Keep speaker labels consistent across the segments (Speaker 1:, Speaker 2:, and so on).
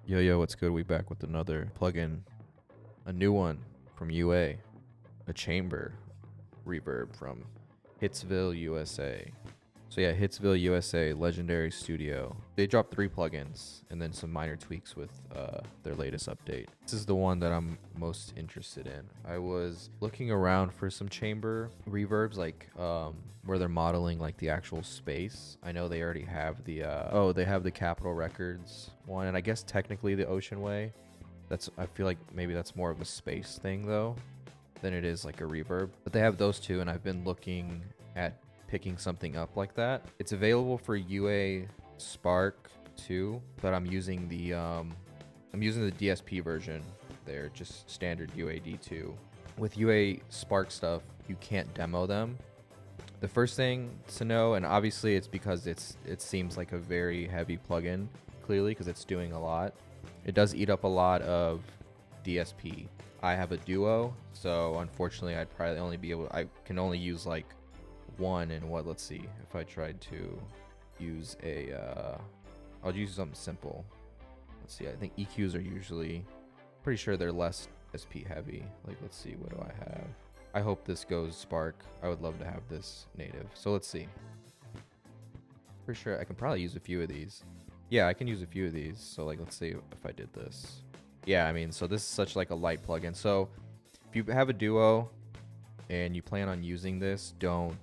Speaker 1: Yo, what's good? We back with another plugin, a new one from UA, a chamber reverb from Hitsville, USA. So yeah, Hitsville, USA, legendary studio. They dropped 3 plugins and then some minor tweaks with their latest update. This is the one that I'm most interested in. I was looking around for some chamber reverbs, like where they're modeling like the actual space. I know they already have the they have the Capitol Records one, and I guess technically the Ocean Way. I feel like maybe that's more of a space thing though than it is like a reverb. But they have those two, and I've been looking at picking something up like that. It's available for UA Spark 2, but I'm using the DSP version. They're just standard UAD 2. With UA Spark stuff, you can't demo them. The first thing to know, and obviously it's because it seems like a very heavy plugin, clearly, because it's doing a lot. It does eat up a lot of DSP. I have a Duo, so unfortunately I can only use like one. And let's see, if I tried to use I'll use something simple. Let's see, I think EQs are usually, pretty sure they're less DSP heavy. Like, let's see, what do I have? I hope this goes Spark. I would love to have this native. So let's see. Pretty sure I can probably use a few of these. Yeah, I can use a few of these. So like, let's see if I did this. Yeah, I mean, so this is such like a light plugin. So if you have a Duo and you plan on using this, don't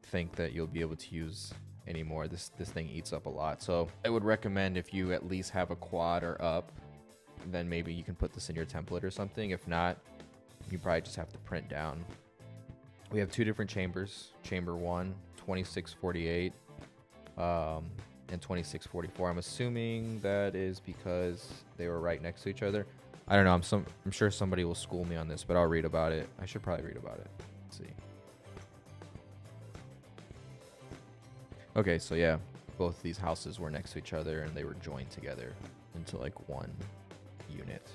Speaker 1: think that you'll be able to use anymore. This thing eats up a lot. So I would recommend, if you at least have a quad or up, then maybe you can put this in your template or something. If not, you probably just have to print down. We have 2 different chambers. Chamber 1, 2648, and 2644. I'm assuming that is because they were right next to each other. I don't know. I'm sure somebody will school me on this, but I'll read about it. I should probably read about it. Let's see. Okay, so yeah, both these houses were next to each other and they were joined together into like one unit,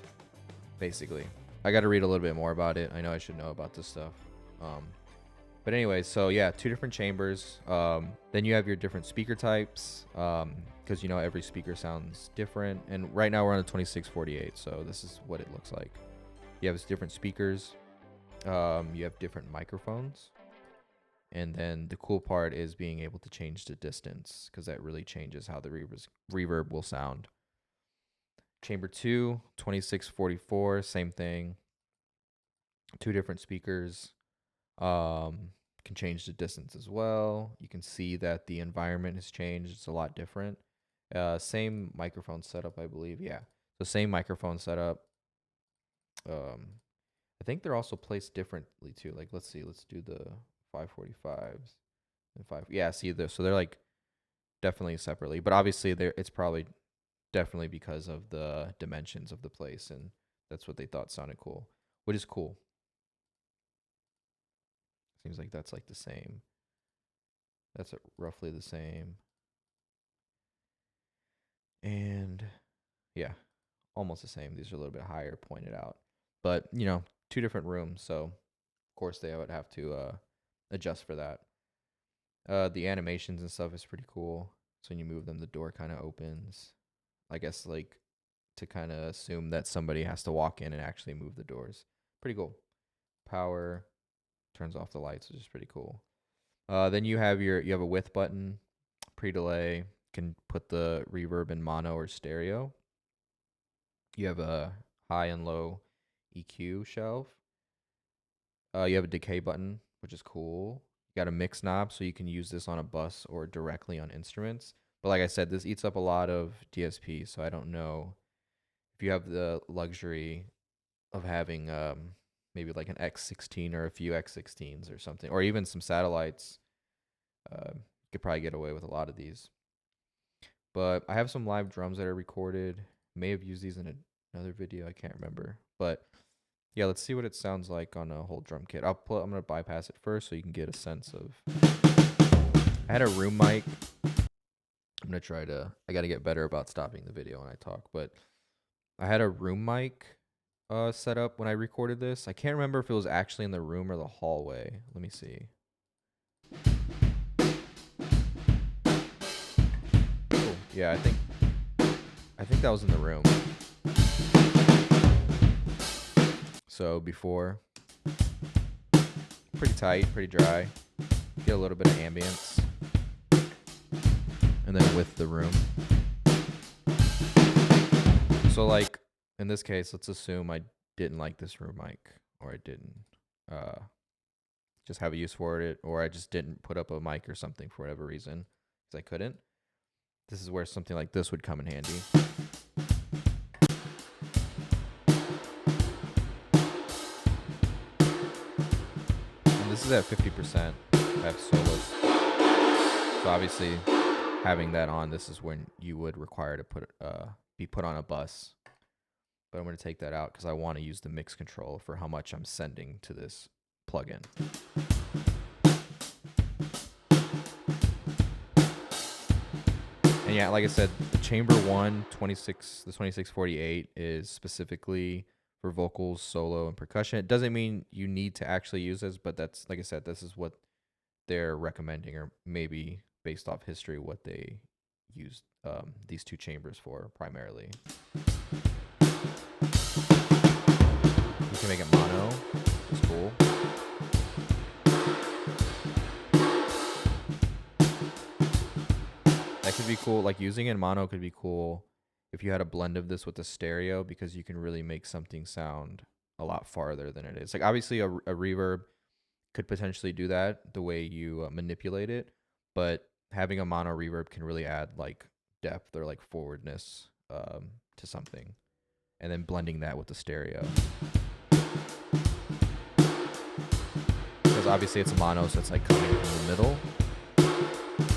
Speaker 1: basically. I got to read a little bit more about it. I know I should know about this stuff. But anyway, so yeah, 2 different chambers. Then you have your different speaker types, because you know every speaker sounds different. And right now we're on a 2648, so this is what it looks like. You have different speakers. You have different microphones. And then the cool part is being able to change the distance, because that really changes how the reverb will sound. Chamber 2, 2644, same thing. 2 different speakers. Can change the distance as well. You can see that the environment has changed. It's a lot different. Same microphone setup, I believe. Yeah, so same microphone setup. I think they're also placed differently too. Like, let's see, let's do the 545s and 5. Yeah, see this. So they're like definitely separately, but obviously it's probably definitely because of the dimensions of the place, and that's what they thought sounded cool, which is cool. Seems like that's like the same. That's roughly the same. And yeah, almost the same. These are a little bit higher pointed out. But, you know, 2 different rooms, so of course they would have to adjust for that. The animations and stuff is pretty cool. So when you move them, the door kind of opens. I guess like to kind of assume that somebody has to walk in and actually move the doors. Pretty cool. Power turns off the lights, which is pretty cool. Then you have a width button, pre-delay, can put the reverb in mono or stereo. You have a high and low EQ shelf. You have a decay button, which is cool. You got a mix knob, so you can use this on a bus or directly on instruments. But like I said, this eats up a lot of DSP, so I don't know if you have the luxury of having maybe like an X16 or a few X16s or something, or even some satellites. You could probably get away with a lot of these. But I have some live drums that are recorded. May have used these in another video. I can't remember. But yeah, let's see what it sounds like on a whole drum kit. I'm going to bypass it first so you can get a sense of. I had a room mic. I'm going to try to. I got to get better about stopping the video when I talk. But I had a room mic set up when I recorded this. I can't remember if it was actually in the room or the hallway. Let me see. Yeah, I think that was in the room. So before, pretty tight, pretty dry. Get a little bit of ambience. And then with the room. So like in this case, let's assume I didn't like this room mic, or I didn't just have a use for it, or I just didn't put up a mic or something for whatever reason, because I couldn't. This is where something like this would come in handy. And this is at 50%. I have solos. So obviously having that on, this is when you would require to be put on a bus. But I'm going to take that out because I want to use the mix control for how much I'm sending to this plugin. And yeah, like I said, the chamber 1, the 2648 is specifically for vocals, solo, and percussion. It doesn't mean you need to actually use this, but that's, like I said, this is what they're recommending, or maybe based off history, what they used these two chambers for primarily. You can make it mono. It's cool. That could be cool. Like using it in mono could be cool if you had a blend of this with the stereo, because you can really make something sound a lot farther than it is. Like obviously a reverb could potentially do that the way you manipulate it, but having a mono reverb can really add like depth or like forwardness to something, and then blending that with the stereo. Because obviously it's a mono, so it's like coming from the middle,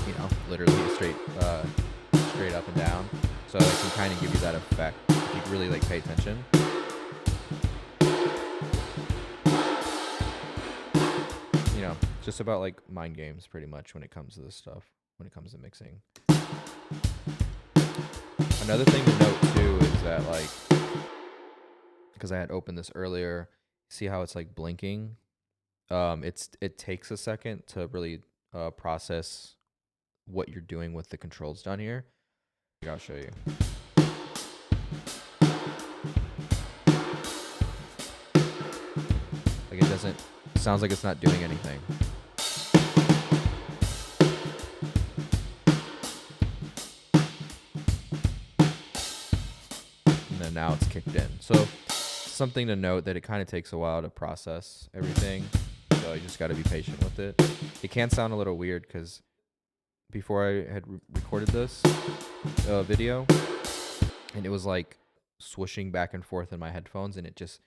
Speaker 1: you know, literally straight up and down. So it can kind of give you that effect if you really like pay attention. You know, just about like mind games pretty much when it comes to this stuff, when it comes to mixing. Another thing to note too is that, like, because I had opened this earlier, see how it's like blinking? It takes a second to really process what you're doing with the controls down here. I'll show you. Like it doesn't, sounds like it's not doing anything. And then now it's kicked in. So something to note that it kind of takes a while to process everything. So you just got to be patient with it. It can sound a little weird because before I had recorded this video, and it was like swooshing back and forth in my headphones, and it just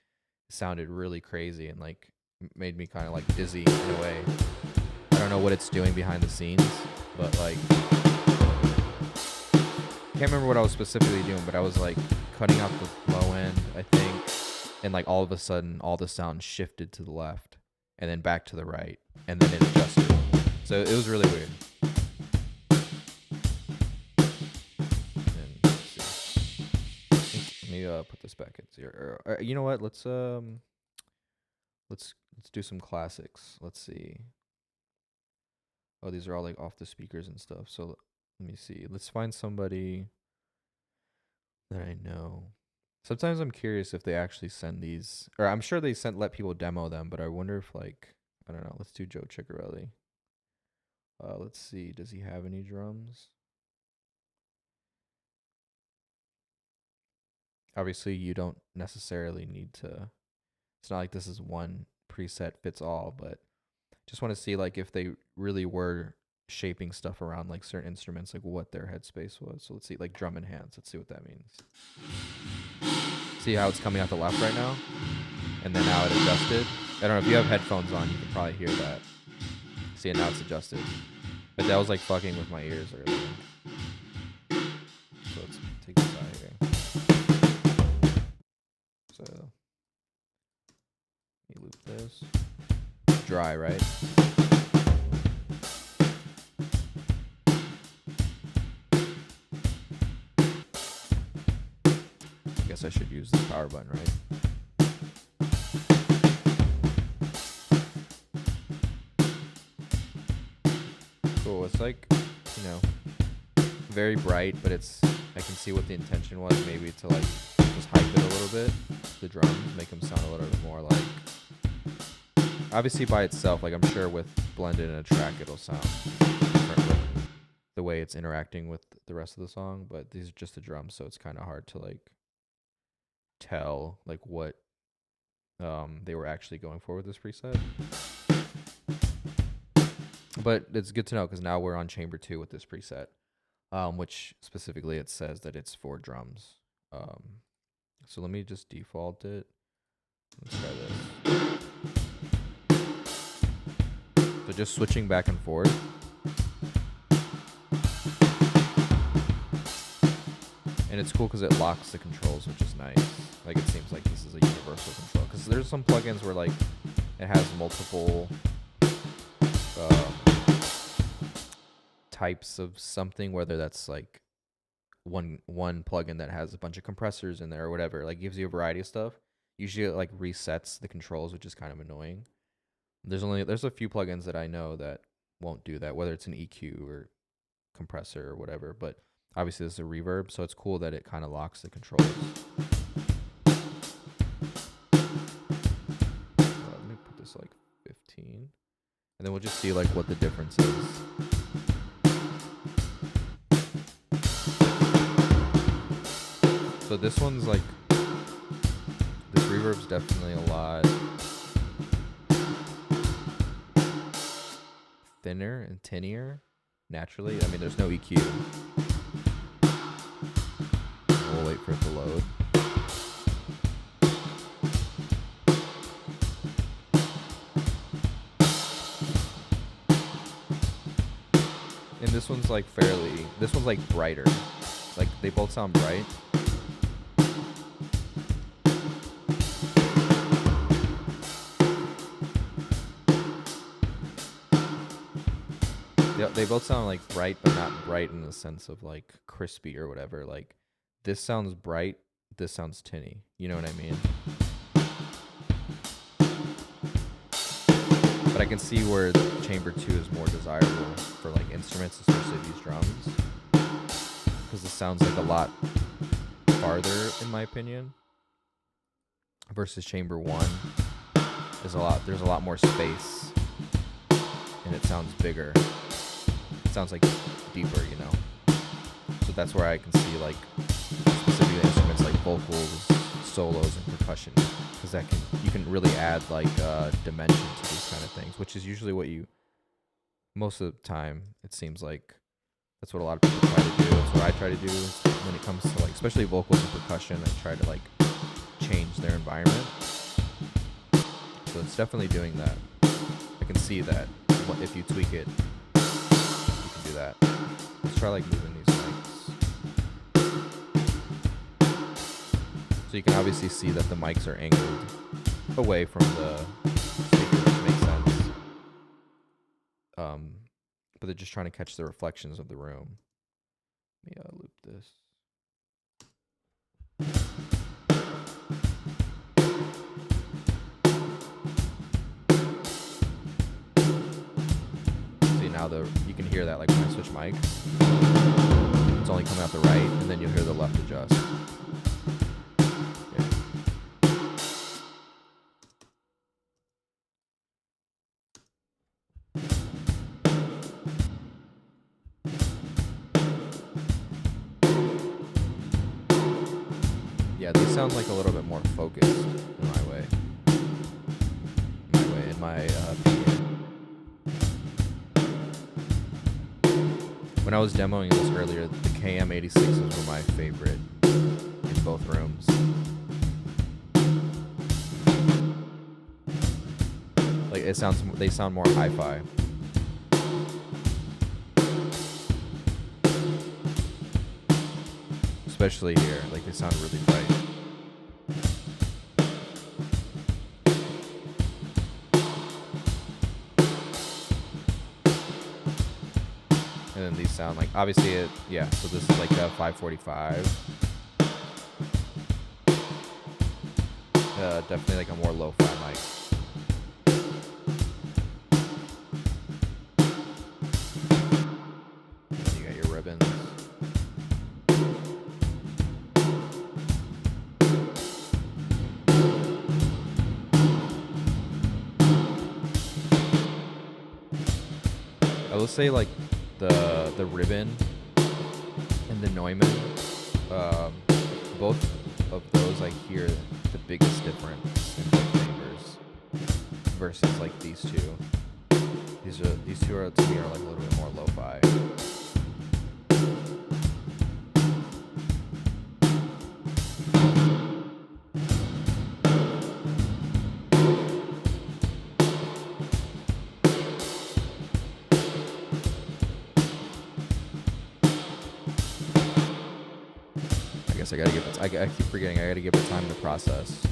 Speaker 1: sounded really crazy and like made me kind of like dizzy in a way. I don't know what it's doing behind the scenes, but like can't remember what I was specifically doing, but I was like cutting out the low end, I think, and like all of a sudden all the sound shifted to the left and then back to the right, and then it adjusted. So it was really weird. Put this back at 0. You know what? Let's do some classics. Let's see. Oh, these are all like off the speakers and stuff. So let me see. Let's find somebody that I know. Sometimes I'm curious if they actually send these, or I'm sure they let people demo them, but I wonder if, like, I don't know. Let's do Joe Ciccarelli. Let's see. Does he have any drums? Obviously, you don't necessarily need to. It's not like this is one preset fits all, but just want to see like if they really were shaping stuff around like certain instruments, like what their headspace was. So let's see, like drum and hands. Let's see what that means. See how it's coming out the left right now? And then now it adjusted. I don't know, if you have headphones on, you can probably hear that. See, and now it's adjusted. But that was like fucking with my ears earlier. So let's take this out here. So let me loop this. Dry, right? I guess I should use the power button, right? Cool. It's like, you know, very bright, but I can see what the intention was, maybe to like just hype it a little bit, the drums, make them sound a little bit more like, obviously by itself, like I'm sure with blended in a track it'll sound different with the way it's interacting with the rest of the song, but these are just the drums, so it's kind of hard to like tell like what they were actually going for with this preset. But it's good to know because now we're on chamber 2 with this preset, which specifically it says that it's for drums. So let me just default it. Let's try this. So just switching back and forth. And it's cool because it locks the controls, which is nice. Like it seems like this is a universal control. Because there's some plugins where like it has multiple types of something, whether that's like one plugin that has a bunch of compressors in there or whatever, like gives you a variety of stuff. Usually it like resets the controls, which is kind of annoying. There's a few plugins that I know that won't do that, whether it's an EQ or compressor or whatever, but obviously this is a reverb, so it's cool that it kind of locks the controls. Let me put this like 15, and then we'll just see like what the difference is. So this one's like, this reverb's definitely a lot thinner and tinnier naturally. I mean, there's no EQ. We'll wait for it to load. And this one's like this one's like brighter. Like they both sound bright. They both sound like bright, but not bright in the sense of like crispy or whatever. Like this sounds bright, this sounds tinny. You know what I mean? But I can see where chamber 2 is more desirable for like instruments, especially these drums, because it sounds like a lot farther, in my opinion, versus chamber 1. There's a lot more space, and it sounds bigger. Sounds like deeper, you know. So that's where I can see like specific instruments like vocals, solos, and percussion, because you can really add like dimension to these kind of things, which is usually what most of the time it seems like that's what a lot of people try to do. That's what I try to do when it comes to like especially vocals and percussion. I try to like change their environment. So it's definitely doing that. I can see that if you tweak it. Do that. Let's try like moving these mics. So you can obviously see that the mics are angled away from the speaker, which makes sense. But they're just trying to catch the reflections of the room. Let me loop this. Now you can hear that like when I switch mics, it's only coming out the right, and then you'll hear the left adjust. Yeah, these sound like a little bit more focused in my way. In my opinion. When I was demoing this earlier, the KM86s were my favorite in both rooms. Like they sound more hi-fi. Especially here, like they sound really bright. And then these sound like, obviously, so this is like a 545. Definitely like a more lo-fi mic. You got your ribbons. will say like the ribbon and the Neumann, both of those I hear the biggest difference in both chambers versus like these two. These two are to me are like a little bit more lo-fi. I guess I gotta give it. I keep forgetting. I gotta give it time to process.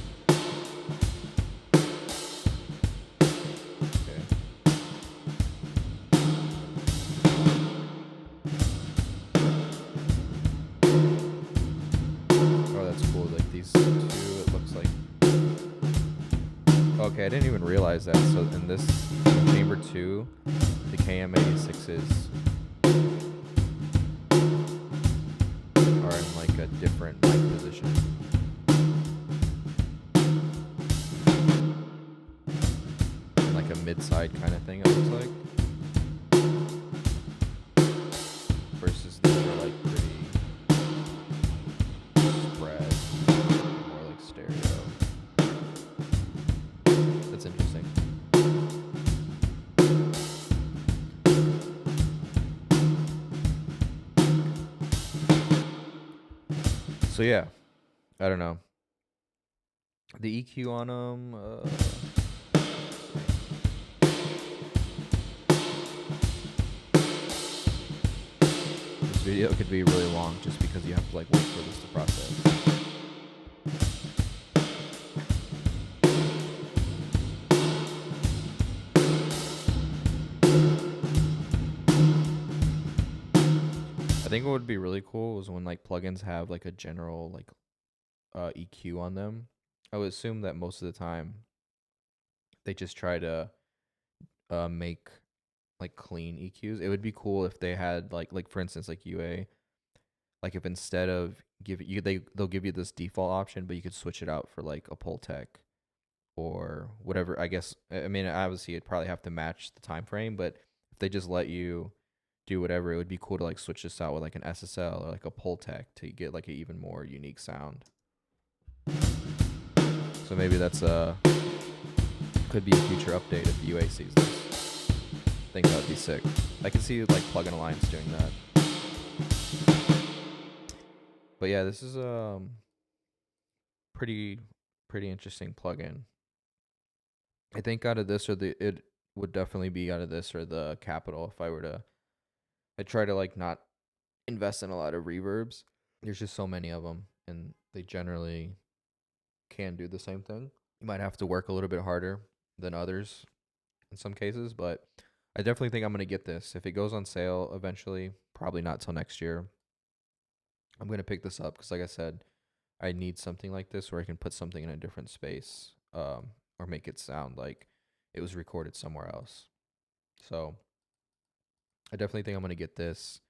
Speaker 1: Okay. Oh, that's cool. Like these two, it looks like. Okay, I didn't even realize that. So in this chamber 2, the KM86s are in like a different mic position. Like a mid-side kind of thing, it looks like. Versus these are like pretty spread, more like stereo. That's interesting. So yeah, I don't know. The EQ on them. This video could be really long just because you have to like wait for this to process. I think what would be really cool is when like plugins have like a general like EQ on them. I would assume that most of the time they just try to make like clean EQs. It would be cool if they had like for instance like UA, like if instead of they'll give you this default option, but you could switch it out for like a Pultec or whatever. I guess I mean obviously it'd probably have to match the time frame, but if they just let you do whatever, it would be cool to like switch this out with like an SSL or like a Pultec to get like an even more unique sound. So maybe that's could be a future update if UA sees this. I think that would be sick. I can see like Plugin Alliance doing that. But yeah, this is pretty interesting plugin. I think out of this or it would definitely be out of this or the Capital if I were to. I try to like not invest in a lot of reverbs. There's just so many of them, and they generally can do the same thing. You might have to work a little bit harder than others in some cases, but I definitely think I'm going to get this. If it goes on sale eventually, probably not till next year, I'm going to pick this up because like I said, I need something like this where I can put something in a different space or make it sound like it was recorded somewhere else. So I definitely think I'm going to get this.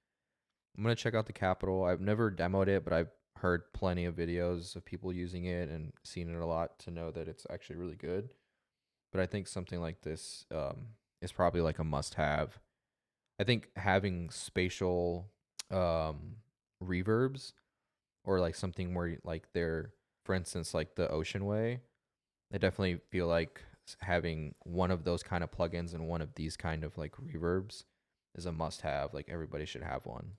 Speaker 1: I'm going to check out the Capital. I've never demoed it, but I've heard plenty of videos of people using it and seen it a lot to know that it's actually really good. But I think something like this is probably like a must-have. I think having spatial reverbs or like something where like they're, for instance, like the Ocean Way, I definitely feel like having one of those kind of plugins and one of these kind of like reverbs is a must-have. Like everybody should have one.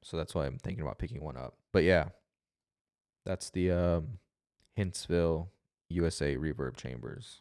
Speaker 1: So that's why I'm thinking about picking one up. But yeah, that's the Hitsville USA reverb chambers.